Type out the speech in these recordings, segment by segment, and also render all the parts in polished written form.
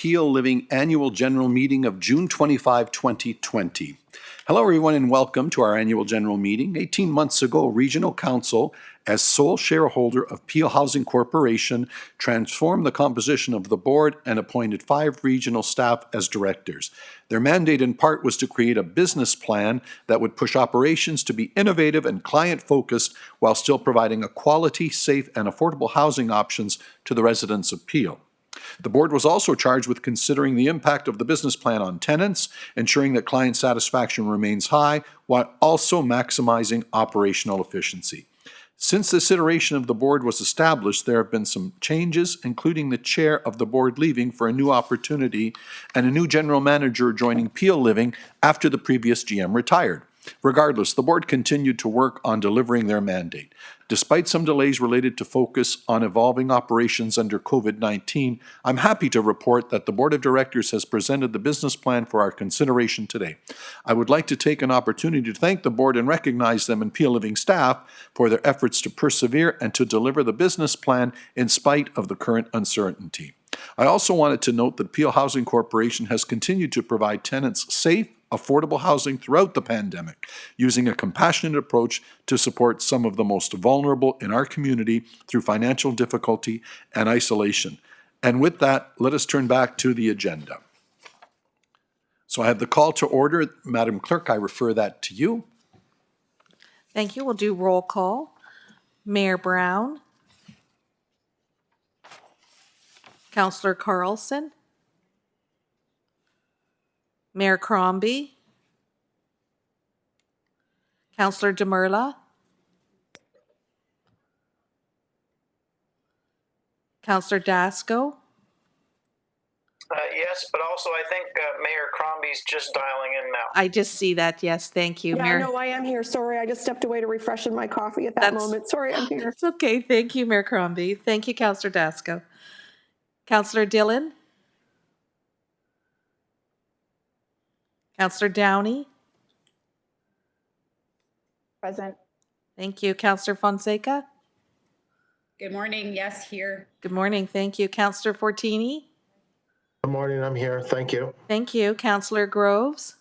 Peel Living Annual General Meeting of June 25, 2020. Hello, everyone, and welcome to our annual general meeting. 18 months ago, Regional Council, as sole shareholder of Peel Housing Corporation, transformed the composition of the board and appointed 5 regional staff as directors. Their mandate in part was to create a business plan that would push operations to be innovative and client-focused while still providing a quality, safe, and affordable housing options to the residents of Peel. The board was also charged with considering the impact of the business plan on tenants, ensuring that client satisfaction remains high, while also maximizing operational efficiency. Since this iteration of the board was established, there have been some changes, including the chair of the board leaving for a new opportunity and a new general manager joining Peel Living after the previous GM retired. Regardless, the board continued to work on delivering their mandate. Despite some delays related to focus on evolving operations under COVID-19, I'm happy to report that the Board of Directors has presented the business plan for our consideration today. I would like to take an opportunity to thank the board and recognize them and Peel Living staff for their efforts to persevere and to deliver the business plan in spite of the current uncertainty. I also wanted to note that Peel Housing Corporation has continued to provide tenants safe, affordable housing throughout the pandemic, using a compassionate approach to support some of the most vulnerable in our community through financial difficulty and isolation. And with that, let us turn back to the agenda. So I have the call to order. Madam Clerk, I refer that to you. Thank you. We'll do roll call. Mayor Brown. Councillor Carlson. Mayor Crombie. Councillor Demerla. Councillor Dasco. Yes, but also I think Mayor Crombie's just dialing in now. I just see that. Yes, thank you. Yeah, Mayor. no, I am here. Sorry, I just stepped away to refresh my coffee at that moment. Sorry, I'm here. It's okay. Thank you, Mayor Crombie. Thank you, Councillor Dasco. Councillor Dillon. Councillor Downey. Present. Thank you. Councillor Fonseca. Good morning. Yes, here. Good morning. Thank you. Councillor Fortini. Good morning. I'm here. Thank you. Thank you. Councillor Groves.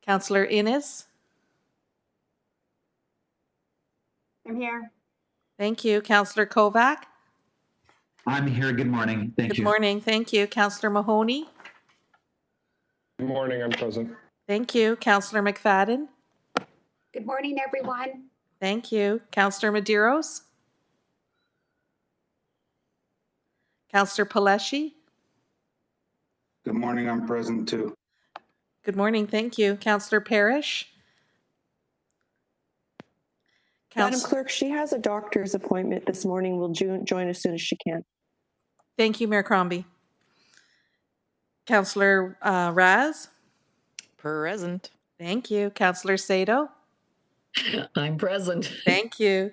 Councillor Innes. I'm here. Thank you. Councillor Kovat. I'm here. Good morning. Thank you. Good morning. Thank you. Councillor Mahoney. Good morning. I'm present. Thank you. Councillor McFadden. Good morning, everyone. Thank you. Councillor Medeiros. Councillor Paleshi. Good morning. I'm present too. Good morning. Thank you. Councillor Parrish. Madam Clerk, she has a doctor's appointment this morning. Will join as soon as she can. Thank you, Mayor Crombie. Councillor Raz. Present. Thank you. Councillor Sato. I'm present. Thank you.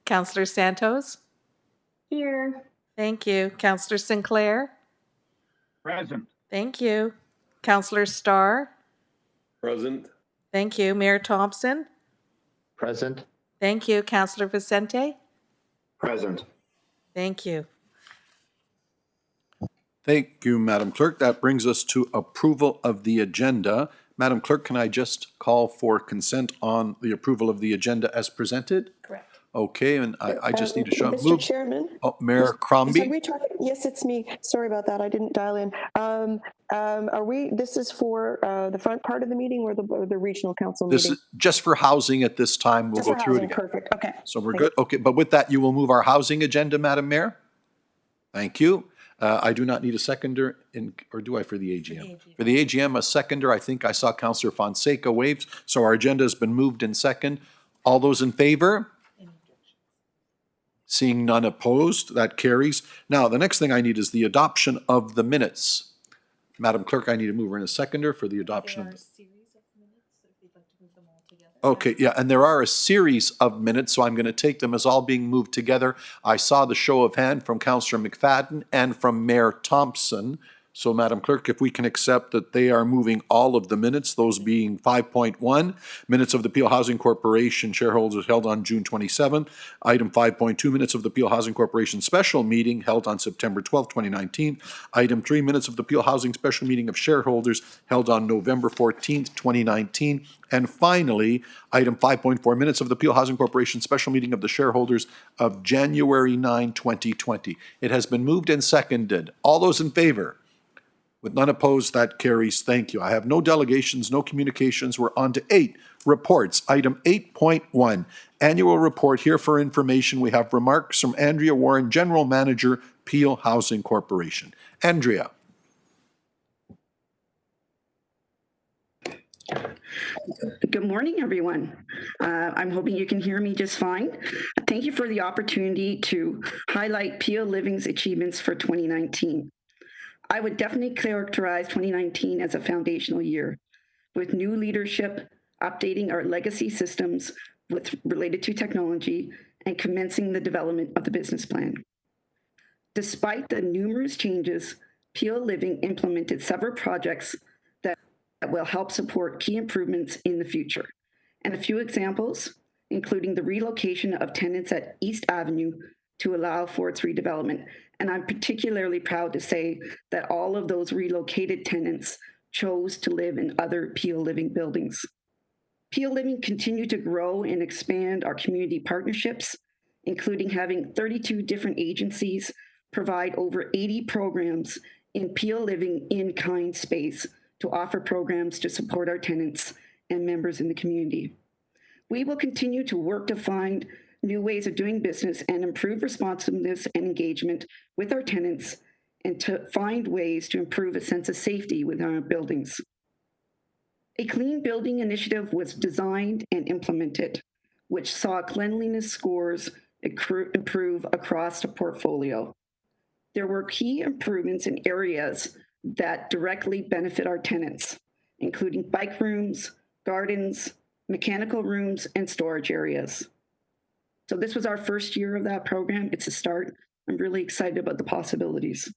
Councillor Santos. Here. Thank you. Councillor Sinclair. Present. Thank you. Councillor Starr. Present. Thank you. Mayor Thompson. Present. Thank you. Councillor Vicente. Present. Thank you. Thank you, Madam Clerk. That brings us to approval of the agenda. Madam Clerk, can I just call for consent on the approval of the agenda as presented? Correct. Okay, and I just need to show. Mr. Chairman. Oh, Mayor Crombie. Yes, it's me. Sorry about that. I didn't dial in. This is for the front part of the meeting or the regional council meeting? This is just for housing at this time. We'll go through it again. Perfect. Okay. So we're good. Okay, but with that, you will move our housing agenda, Madam Mayor? Thank you. I do not need a seconder, or do I for the AGM? For the AGM, a seconder. I think I saw Councillor Fonseca waves. So our agenda has been moved in second. All those in favor? Seeing none opposed, that carries. Now, the next thing I need is the adoption of the minutes. Madam Clerk, I need a mover and a seconder for the adoption of the... Okay, yeah, and there are a series of minutes, so I'm going to take them as all being moved together. I saw the show of hand from Councillor McFadden and from Mayor Thompson. So Madam Clerk, if we can accept that they are moving all of the minutes, those being 5.1, minutes of the Peel Housing Corporation shareholders held on June 27, item 5.2, minutes of the Peel Housing Corporation special meeting held on September 12, 2019, item 3, minutes of the Peel Housing special meeting of shareholders held on November 14, 2019, and finally, item 5.4, minutes of the Peel Housing Corporation special meeting of the shareholders of January 9, 2020. It has been moved and seconded. All those in favor? With none opposed, that carries. Thank you. I have no delegations, no communications. We're on to 8, reports. Item 8.1, annual report. Here for information, we have remarks from Andrea Warren, General Manager, Peel Housing Corporation. Andrea. Good morning, everyone. I'm hoping you can hear me just fine. Thank you for the opportunity to highlight Peel Living's achievements for 2019. I would definitely characterize 2019 as a foundational year, with new leadership, updating our legacy systems related to technology, and commencing the development of the business plan. Despite the numerous changes, Peel Living implemented several projects that will help support key improvements in the future. And a few examples, including the relocation of tenants at East Avenue to allow for its redevelopment. And I'm particularly proud to say that all of those relocated tenants chose to live in other Peel Living buildings. Peel Living continued to grow and expand our community partnerships, including having 32 different agencies provide over 80 programs in Peel Living in-kind space to offer programs to support our tenants and members in the community. We will continue to work to find new ways of doing business and improve responsiveness and engagement with our tenants, and to find ways to improve a sense of safety within our buildings. A clean building initiative was designed and implemented, which saw cleanliness scores improve across the portfolio. There were key improvements in areas that directly benefit our tenants, including bike rooms, gardens, mechanical rooms, and storage areas. So this was our first year of that program. It's a start. I'm really excited about the possibilities.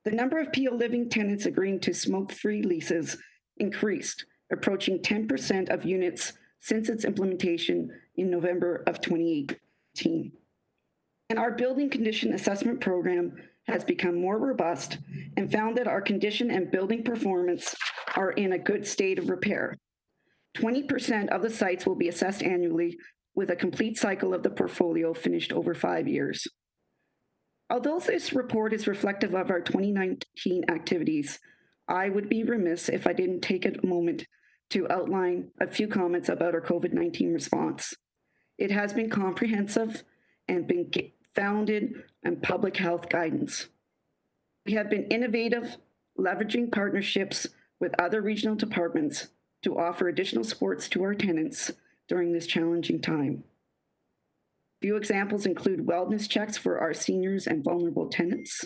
The number of Peel Living tenants agreeing to smoke-free leases increased, approaching 10% of units since its implementation in November of 2018. And our building condition assessment program has become more robust and found that our condition and building performance are in a good state of repair. 20% of the sites will be assessed annually, with a complete cycle of the portfolio finished over 5 years. Although this report is reflective of our 2019 activities, I would be remiss if I didn't take a moment to outline a few comments about our COVID-19 response. It has been comprehensive and been founded on public health guidance. We have been innovative, leveraging partnerships with other regional departments to offer additional supports to our tenants during this challenging time. A few examples include wellness checks for our seniors and vulnerable tenants,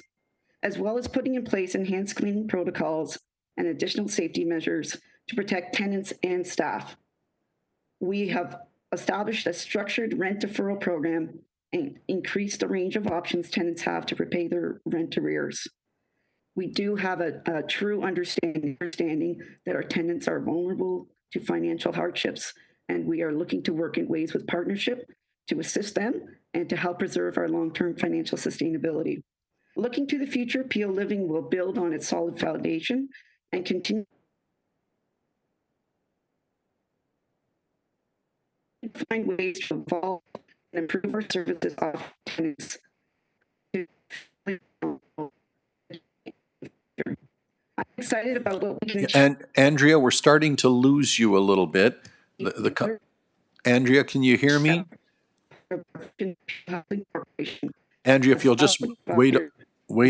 as well as putting in place enhanced cleaning protocols and additional safety measures to protect tenants and staff. We have established a structured rent deferral program and increased the range of options tenants have to repay their rent arrears. We do have a true understanding that our tenants are vulnerable to financial hardships, and we are looking to work in ways with partnership to assist them and to help preserve our long-term financial sustainability. Looking to the future, Peel Living will build on its solid foundation and continue to find ways to evolve and improve our services to tenants. I'm excited about what we can achieve. And Andrea, we're starting to lose you a little bit. Andrea, can you hear me? Andrea, if you'll just wait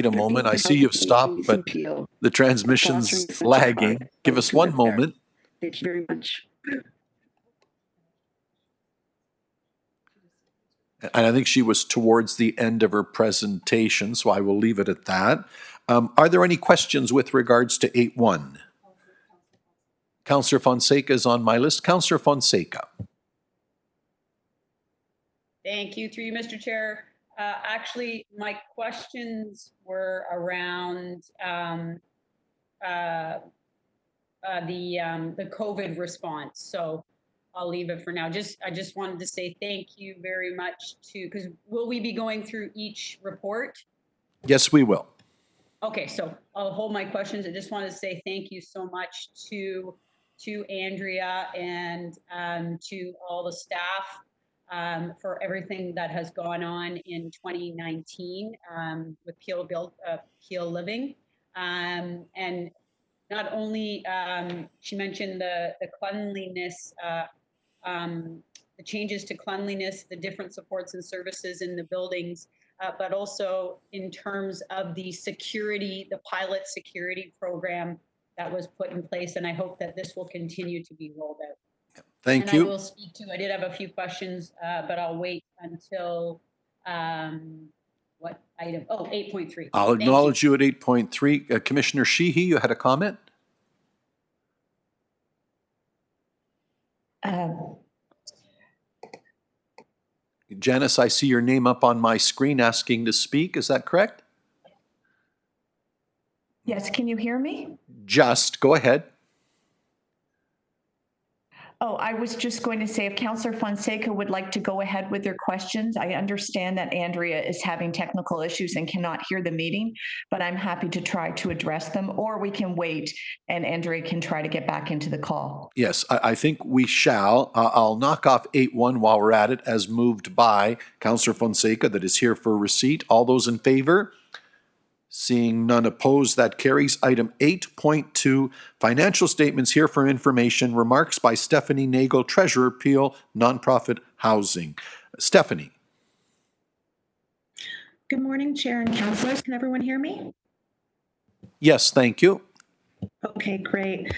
a moment. I see you've stopped, but the transmission's lagging. Give us one moment. Thank you very much. And I think she was towards the end of her presentation, so I will leave it at that. Are there any questions with regards to 8.1? Councillor Fonseca is on my list. Councillor Fonseca. Thank you, through you, Mr. Chair. Actually, my questions were around the COVID response. So I'll leave it for now. I just wanted to say thank you very much because will we be going through each report? Yes, we will. Okay, so I'll hold my questions. I just want to say thank you so much to Andrea and to all the staff for everything that has gone on in 2019 with Peel Living. And not only, she mentioned the cleanliness, the changes to cleanliness, the different supports and services in the buildings, but also in terms of the security, the pilot security program that was put in place. And I hope that this will continue to be rolled out. Thank I you. will speak to, I did have a few questions, but I'll wait until, what item? Oh, 8.3. I'll acknowledge you at 8.3. Commissioner Sheehy, you had a comment? Janice, I see your name up on my screen asking to speak. Is that correct? Yes, can you hear me? Just go ahead. Oh, I was just going to say if Councillor Fonseca would like to go ahead with your questions. I understand that Andrea is having technical issues and cannot hear the meeting, but I'm happy to try to address them, or we can wait and Andrea can try to get back into the call. Yes, I think we shall. I'll knock off 8.1 while we're at it, as moved by Councillor Fonseca, that is here for receipt. All those in favor? Seeing none opposed, that carries. Item 8.2, financial statements here for information. Remarks by Stephanie Nagel, Treasurer, Peel Nonprofit Housing. Stephanie. Good morning, Chair and Councillors. Can everyone hear me? Yes, thank you. Okay, great.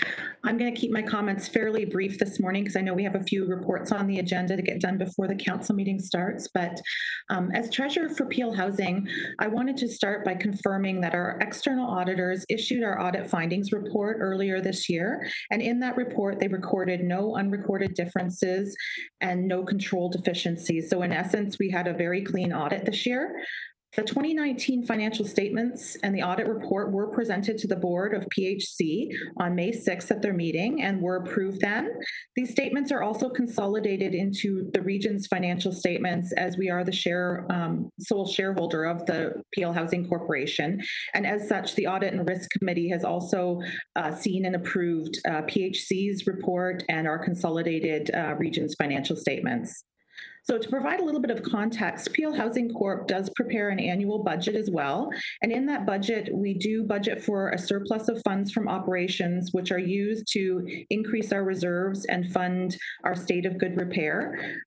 I'm going to keep my comments fairly brief this morning because I know we have a few reports on the agenda to get done before the council meeting starts. But as Treasurer for Peel Housing, I wanted to start by confirming that our external auditors issued our Audit Findings report earlier this year. And in that report, they recorded no unrecorded differences and no control deficiencies. So in essence, we had a very clean audit this year. The 2019 financial statements and the audit report were presented to the board of PHC on May 6th at their meeting and were approved then. These statements are also consolidated into the region's financial statements as we are the sole shareholder of the Peel Housing Corporation. And as such, the Audit and Risk Committee has also seen and approved PHC's report and our consolidated region's financial statements. So to provide a little bit of context, Peel Housing Corp does prepare an annual budget as well. And in that budget, we do budget for a surplus of funds from operations, which are used to increase our reserves and fund our state of good repair.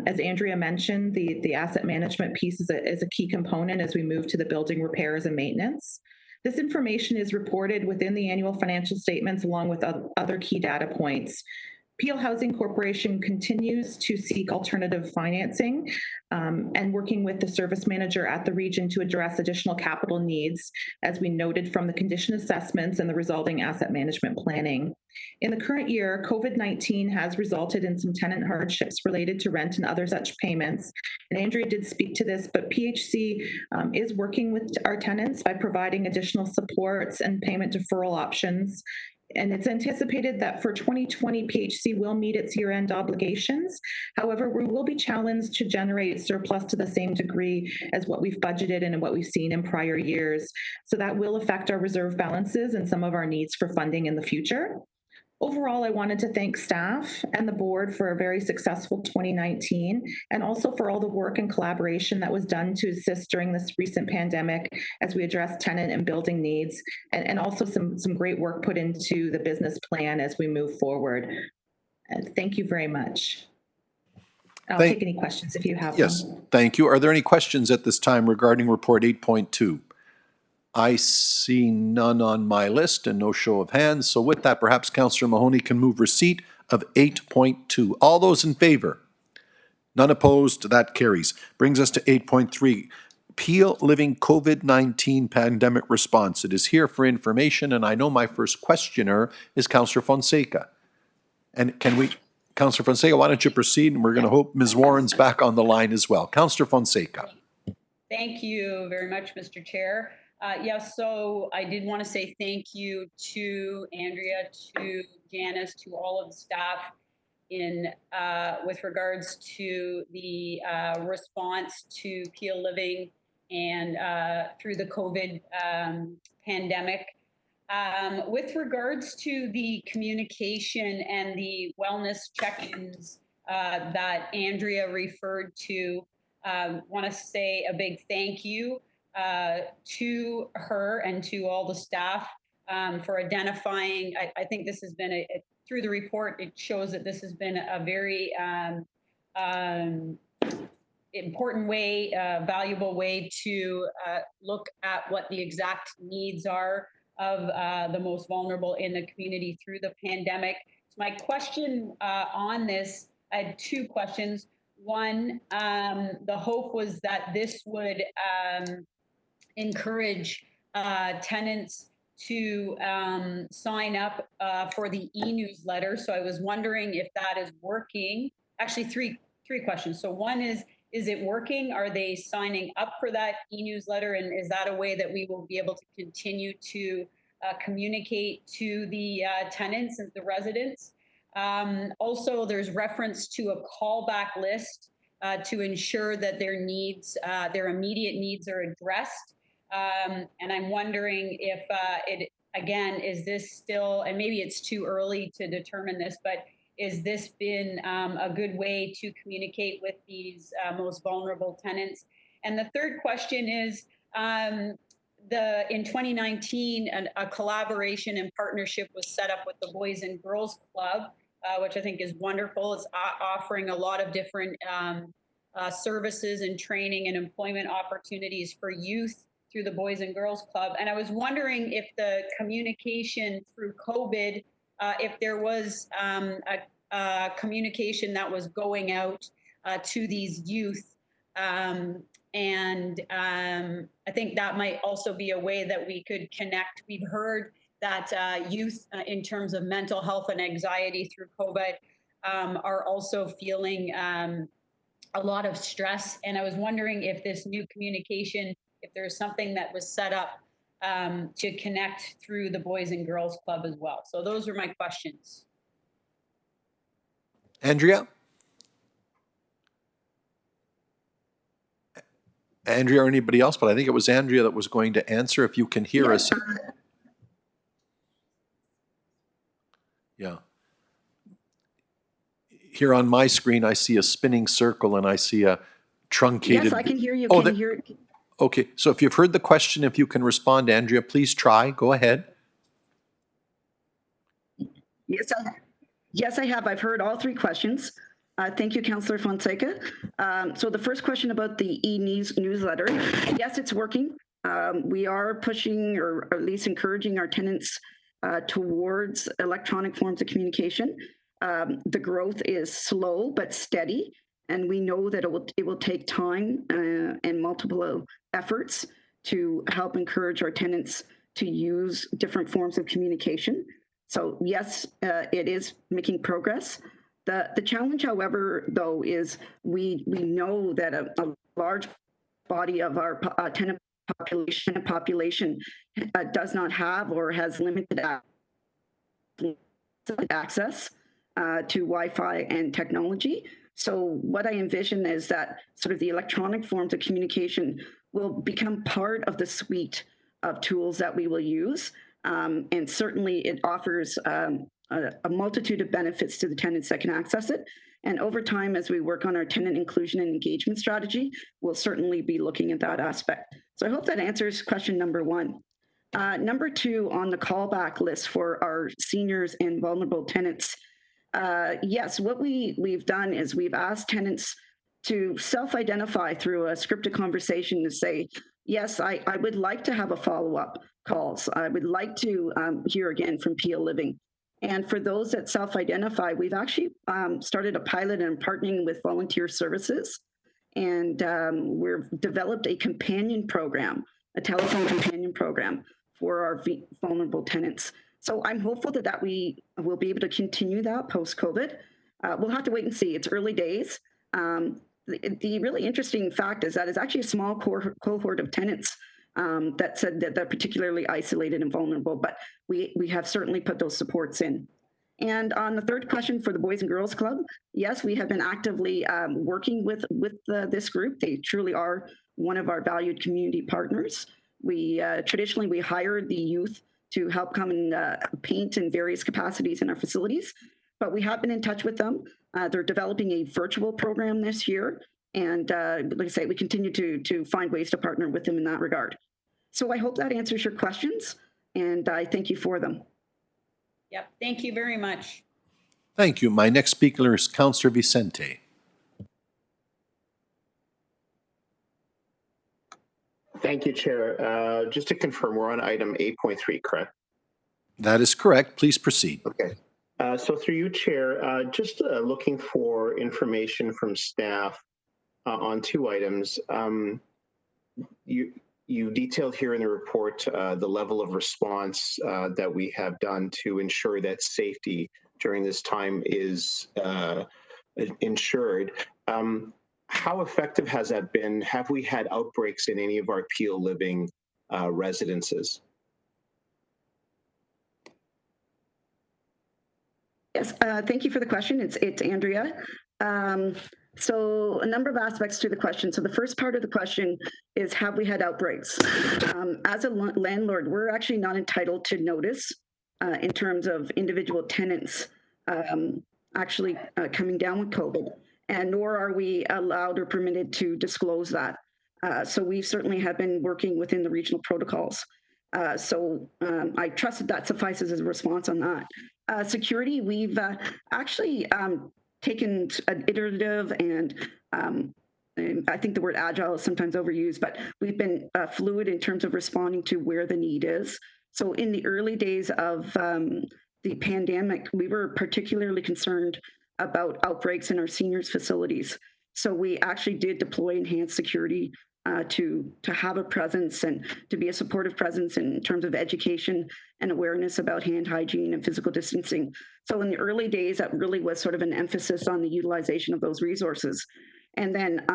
As Andrea mentioned, the asset management piece is a key component as we move to the building repairs and maintenance. This information is reported within the annual financial statements along with other key data points. Peel Housing Corporation continues to seek alternative financing and working with the service manager at the region to address additional capital needs, as we noted from the condition assessments and the resulting asset management planning. In the current year, COVID-19 has resulted in some tenant hardships related to rent and other such payments. And Andrea did speak to this, but PHC is working with our tenants by providing additional supports and payment deferral options. And it's anticipated that for 2020, PHC will meet its year-end obligations. However, we will be challenged to generate surplus to the same degree as what we've budgeted and what we've seen in prior years. So that will affect our reserve balances and some of our needs for funding in the future. Overall, I wanted to thank staff and the board for a very successful 2019, and also for all the work and collaboration that was done to assist during this recent pandemic as we address tenant and building needs, and also some great work put into the business plan as we move forward. And thank you very much. I'll take any questions if you have them. Yes, thank you. Are there any questions at this time regarding Report 8.2? I see none on my list and no show of hands. So with that, perhaps Councillor Mahoney can move receipt of 8.2. All those in favor? None opposed. That carries. Brings us to 8.3. Peel Living COVID-19 Pandemic Response. It is here for information, and I know my first questioner is Councillor Fonseca. And can we, Councillor Fonseca, why don't you proceed? And we're going to hope Ms. Warren's back on the line as well. Councillor Fonseca. Thank you very much, Mr. Chair. Yes, so I did want to say thank you to Andrea, to Janice, to all of the staff in with regards to the response to Peel Living and through the COVID pandemic. With regards to the communication and the wellness check-ins that Andrea referred to, want to say a big thank you to her and to all the staff for identifying. I think this has been through the report, it shows that this has been a very important way, valuable way to look at what the exact needs are of the most vulnerable in the community through the pandemic. So my question on this, I had two questions. One, the hope was that this would encourage tenants to sign up for the e-newsletter. So I was wondering if that is working. Actually, three questions. So one is it working? Are they signing up for that e-newsletter? And is that a way that we will be able to continue to communicate to the tenants and the residents? Also, there's reference to a callback list to ensure that their needs, their immediate needs are addressed. And I'm wondering if again, is this still, and maybe it's too early to determine this, but is this been a good way to communicate with these most vulnerable tenants? And the third question is, in 2019, a collaboration and partnership was set up with the Boys and Girls Club, which I think is wonderful. It's offering a lot of different services and training and employment opportunities for youth through the Boys and Girls Club. And I was wondering if the communication through COVID, if there was a communication that was going out to these youth. And I think that might also be a way that we could connect. We've heard that youth in terms of mental health and anxiety through COVID are also feeling a lot of stress. And I was wondering if this new communication, if there's something that was set up to connect through the Boys and Girls Club as well. So those are my questions. Andrea? Andrea or anybody else, but I think it was Andrea that was going to answer if you can hear us. Yeah. Here on my screen, I see a spinning circle and I see a truncated. Yes, I can hear you. Oh, can you hear it? Okay, so if you've heard the question, if you can respond, Andrea, please try. Go ahead. Yes, I have. I've heard all three questions. Thank you, Councillor Fonseca. So the first question about the e-newsletter, yes, it's working. We are pushing, or at least encouraging our tenants towards electronic forms of communication. The growth is slow but steady, and we know that it will take time and multiple efforts to help encourage our tenants to use different forms of communication. So yes, it is making progress. The challenge, however, though, is we know that a large body of our tenant population does not have or has limited access to Wi-Fi and technology. So what I envision is that sort of the electronic forms of communication will become part of the suite of tools that we will use. And certainly it offers a multitude of benefits to the tenants that can access it. And over time, as we work on our tenant inclusion and engagement strategy, we'll certainly be looking at that aspect. So I hope that answers question number one. Number two, on the callback list for our seniors and vulnerable tenants, yes, what we've done is we've asked tenants to self-identify through a scripted conversation to say, yes, I would like to have a follow-up calls. I would like to hear again from Peel Living. And for those that self-identify, we've actually started a pilot and partnering with volunteer services. And we've developed a companion program, a telephone companion program for our vulnerable tenants. So I'm hopeful that we will be able to continue that post-COVID. We'll have to wait and see. It's early days. The really interesting fact is that it's actually a small cohort of tenants that said that they're particularly isolated and vulnerable, but we have certainly put those supports in. And on the third question for the Boys and Girls Club, yes, we have been actively working with this group. They truly are one of our valued community partners. We traditionally, we hired the youth to help come and paint in various capacities in our facilities, but we have been in touch with them. They're developing a virtual program this year. And like I say, we continue to find ways to partner with them in that regard. So I hope that answers your questions, and I thank you for them. Yep, thank you very much. Thank you. My next speaker is Councillor Vicente. Thank you, Chair. Just to confirm, we're on item 8.3, correct? That is correct. Please proceed. Okay. So through you, Chair, just looking for information from staff on two items. You detailed here in the report the level of response that we have done to ensure that safety during this time is ensured. How effective has that been? Have we had outbreaks in any of our Peel Living residences? Yes, thank you for the question. It's Andrea. So a number of aspects to the question. So the first part of the question is, have we had outbreaks? As a landlord, we're actually not entitled to notice in terms of individual tenants actually coming down with COVID, and nor are we allowed or permitted to disclose that. So we certainly have been working within the regional protocols. So I trust that suffices as a response on that. Security, we've actually taken an iterative and I think the word agile is sometimes overused, but we've been fluid in terms of responding to where the need is. So in the early days of the pandemic, we were particularly concerned about outbreaks in our seniors facilities. So we actually did deploy enhanced security to have a presence and to be a supportive presence in terms of education and awareness about hand hygiene and physical distancing. So in the early days, that really was sort of an emphasis on the utilization of those resources. And then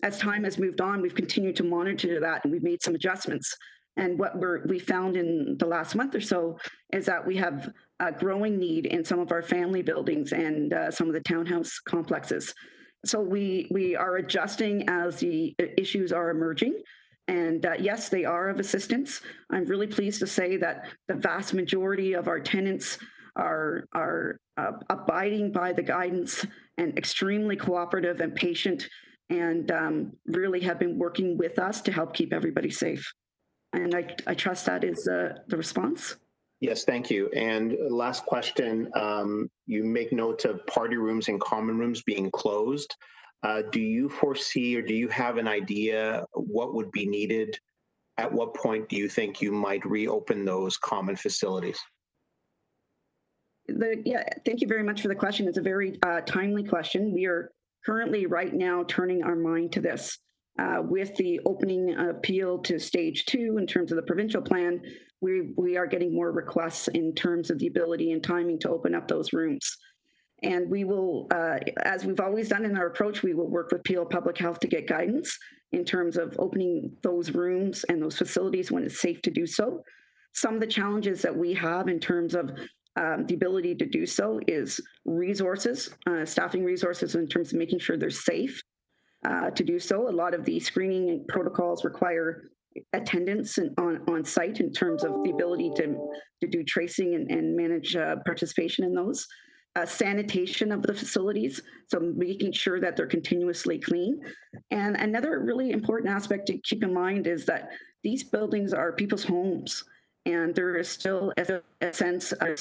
as time has moved on, we've continued to monitor that, and we've made some adjustments. And what we found in the last month or so is that we have a growing need in some of our family buildings and some of the townhouse complexes. So we are adjusting as the issues are emerging. And yes, they are of assistance. I'm really pleased to say that the vast majority of our tenants are abiding by the guidance and extremely cooperative and patient, and really have been working with us to help keep everybody safe. And I trust that is the response. Yes, thank you. And last question, you make note of party rooms and common rooms being closed. Do you foresee, or do you have an idea what would be needed? At what point do you think you might reopen those common facilities? Yeah, thank you very much for the question. It's a very timely question. We are currently right now turning our mind to this. With the opening appeal to stage 2 in terms of the provincial plan, we are getting more requests in terms of the ability and timing to open up those rooms. And we will, as we've always done in our approach, we will work with Peel Public Health to get guidance in terms of opening those rooms and those facilities when it's safe to do so. Some of the challenges that we have in terms of the ability to do so is resources, staffing resources in terms of making sure they're safe to do so. A lot of the screening protocols require attendance on site in terms of the ability to do tracing and manage participation in those. Sanitation of the facilities, so making sure that they're continuously clean. And another really important aspect to keep in mind is that these buildings are people's homes, and there is still a sense of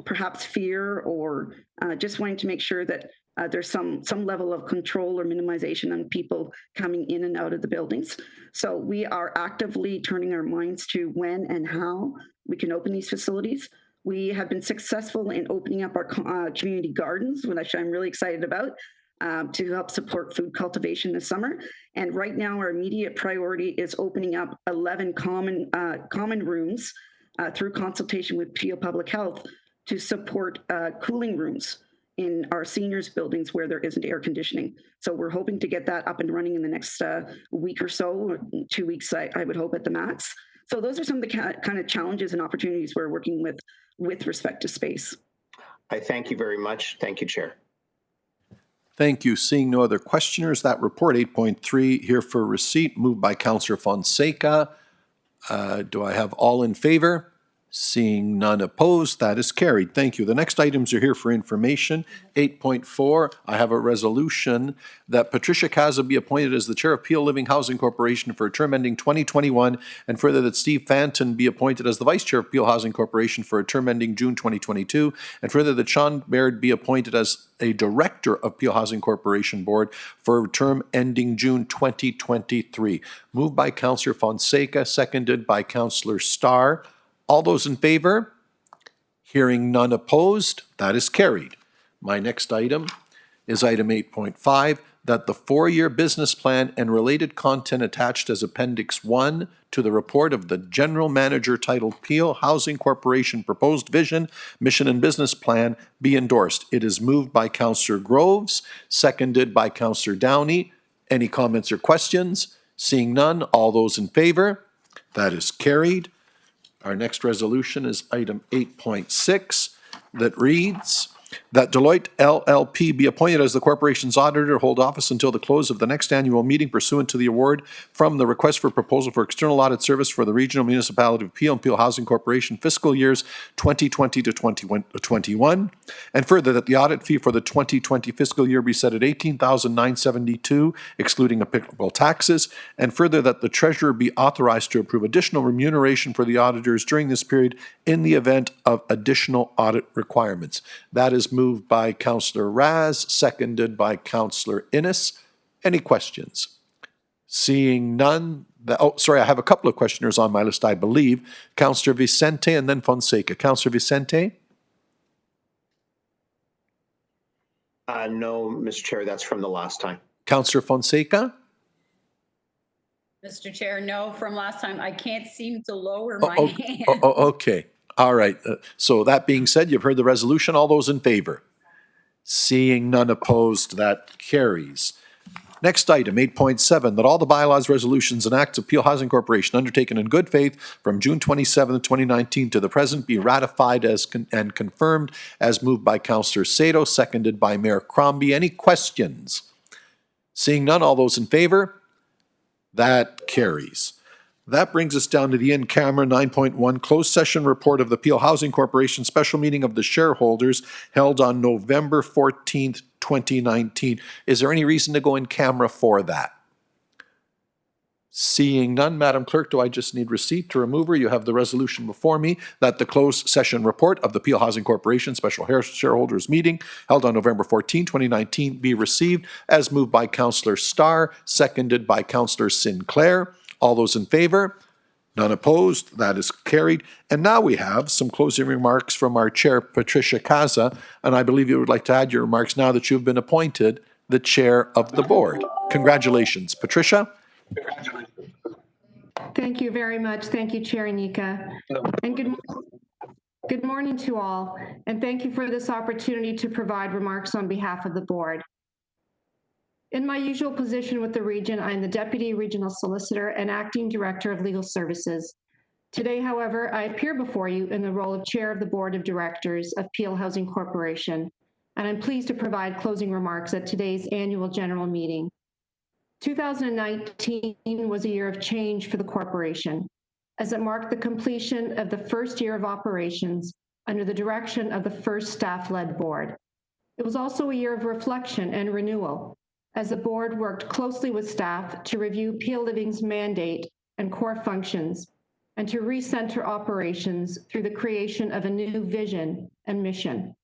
perhaps fear or just wanting to make sure that there's some level of control or minimization on people coming in and out of the buildings. So we are actively turning our minds to when and how we can open these facilities. We have been successful in opening up our community gardens, which I'm really excited about, to help support food cultivation this summer. And right now, our immediate priority is opening up 11 common rooms through consultation with Peel Public Health to support cooling rooms. in our seniors buildings where there isn't air conditioning. So we're hoping to get that up and running in the next week or so, 2 weeks, I would hope at the max. So those are some of the kind of challenges and opportunities we're working with respect to space. I thank you very much. Thank you, Chair. Thank you. Seeing no other questioners, that report 8.3 here for receipt, moved by Councillor Fonseca. Do I have all in favor? Seeing none opposed, that is carried. Thank you. The next items are here for information. 8.4, I have a resolution that Patricia Kaza be appointed as the Chair of Peel Living Housing Corporation for a term ending 2021, and further that Steve Fanton be appointed as the Vice Chair of Peel Housing Corporation for a term ending June 2022, and further that Sean Baird be appointed as a Director of Peel Housing Corporation Board for a term ending June 2023. Moved by Councillor Fonseca, seconded by Councillor Starr. All those in favor? Hearing none opposed, that is carried. My next item is item 8.5, that the four-year business plan and related content attached as Appendix 1 to the report of the General Manager titled Peel Housing Corporation Proposed Vision, Mission and Business Plan be endorsed. It is moved by Councillor Groves, seconded by Councillor Downey. Any comments or questions? Seeing none, all those in favor? That is carried. Our next resolution is item 8.6 that reads that Deloitte LLP be appointed as the corporation's auditor, hold office until the close of the next annual meeting pursuant to the award from the request for proposal for external audit service for the regional municipality of Peel and Peel Housing Corporation fiscal years 2020 to 2021, and further that the audit fee for the 2020 fiscal year be set at $18,972 excluding applicable taxes, and further that the treasurer be authorized to approve additional remuneration for the auditors during this period in the event of additional audit requirements. That is moved by Councillor Raz, seconded by Councillor Innes. Any questions? Seeing none. I have a couple of questioners on my list, I believe. Councillor Vicente and then Fonseca. Councillor Vicente? No, Mr. Chair, that's from the last time. Councillor Fonseca? Mr. Chair, no, from last time. I can't seem to lower my hand. Okay. All right. So that being said, you've heard the resolution. All those in favor? Seeing none opposed, that carries. Next item, 8.7, that all the bylaws, resolutions, and acts of Peel Housing Corporation undertaken in good faith from June 27, 2019 to the present be ratified as and confirmed as moved by Councillor Sato, seconded by Mayor Crombie. Any questions? Seeing none, all those in favor? That carries. That brings us down to the in-camera 9.1 closed session report of the Peel Housing Corporation special meeting of the shareholders held on November 14th, 2019. Is there any reason to go in camera for that? Seeing none, Madam Clerk, do I just need receipt to remove her? You have the resolution before me that the closed session report of the Peel Housing Corporation special shareholders meeting held on November 14, 2019 be received as moved by Councillor Starr, seconded by Councillor Sinclair. All those in favor? None opposed. That is carried. And now we have some closing remarks from our chair, Patricia Kaza, and I believe you would like to add your remarks now that you've been appointed the chair of the board. Congratulations, Patricia. Thank you very much. Thank you, Chair Nika. And good morning to all, and thank you for this opportunity to provide remarks on behalf of the board. In my usual position with the region, I am the Deputy Regional Solicitor and Acting Director of Legal Services. Today, however, I appear before you in the role of Chair of the Board of Directors of Peel Housing Corporation, and I'm pleased to provide closing remarks at today's annual general meeting. 2019 was a year of change for the corporation, as it marked the completion of the first year of operations under the direction of the first staff-led board. It was also a year of reflection and renewal, as the board worked closely with staff to review Peel Living's mandate and core functions, and to recenter operations through the creation of a new vision and mission.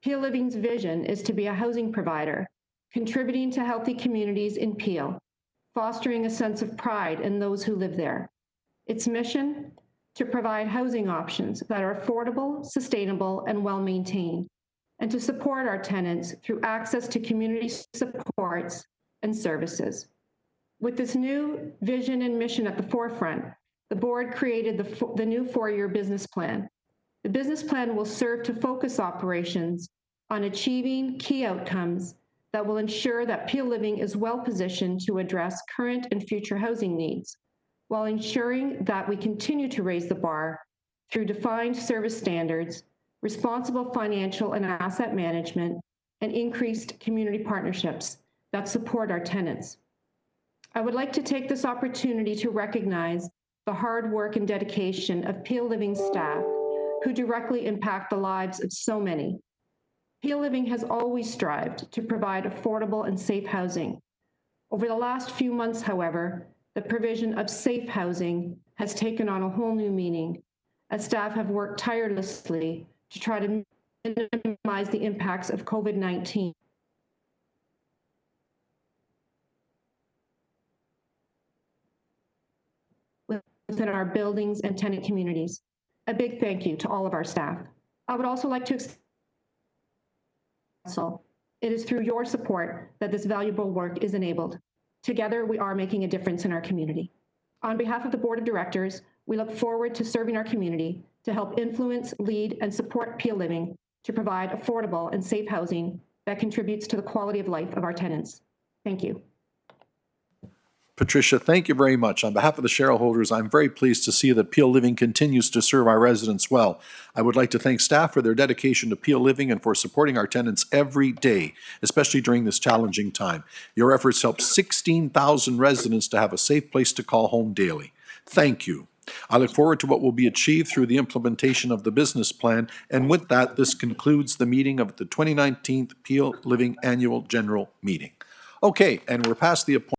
Peel Living's vision is to be a housing provider, contributing to healthy communities in Peel, fostering a sense of pride in those who live there. Its mission? To provide housing options that are affordable, sustainable, and well-maintained, and to support our tenants through access to community supports and services. With this new vision and mission at the forefront, the board created the new four-year business plan. The business plan will serve to focus operations on achieving key outcomes that will ensure that Peel Living is well positioned to address current and future housing needs, while ensuring that we continue to raise the bar through defined service standards, responsible financial and asset management, and increased community partnerships that support our tenants. I would like to take this opportunity to recognize the hard work and dedication of Peel Living staff who directly impact the lives of so many. Peel Living has always strived to provide affordable and safe housing. Over the last few months, however, the provision of safe housing has taken on a whole new meaning, as staff have worked tirelessly to try to minimize the impacts of COVID-19. Within our buildings and tenant communities. A big thank you to all of our staff. I would also like to extend it is through your support that this valuable work is enabled. Together, we are making a difference in our community. On behalf of the Board of Directors, we look forward to serving our community to help influence, lead, and support Peel Living to provide affordable and safe housing that contributes to the quality of life of our tenants. Thank you. Patricia, thank you very much. On behalf of the shareholders, I'm very pleased to see that Peel Living continues to serve our residents well. I would like to thank staff for their dedication to Peel Living and for supporting our tenants every day, especially during this challenging time. Your efforts help 16,000 residents to have a safe place to call home daily. Thank you. I look forward to what will be achieved through the implementation of the business plan. And with that, this concludes the meeting of the 2019 Peel Living Annual General Meeting. Okay, and we're past the appointment.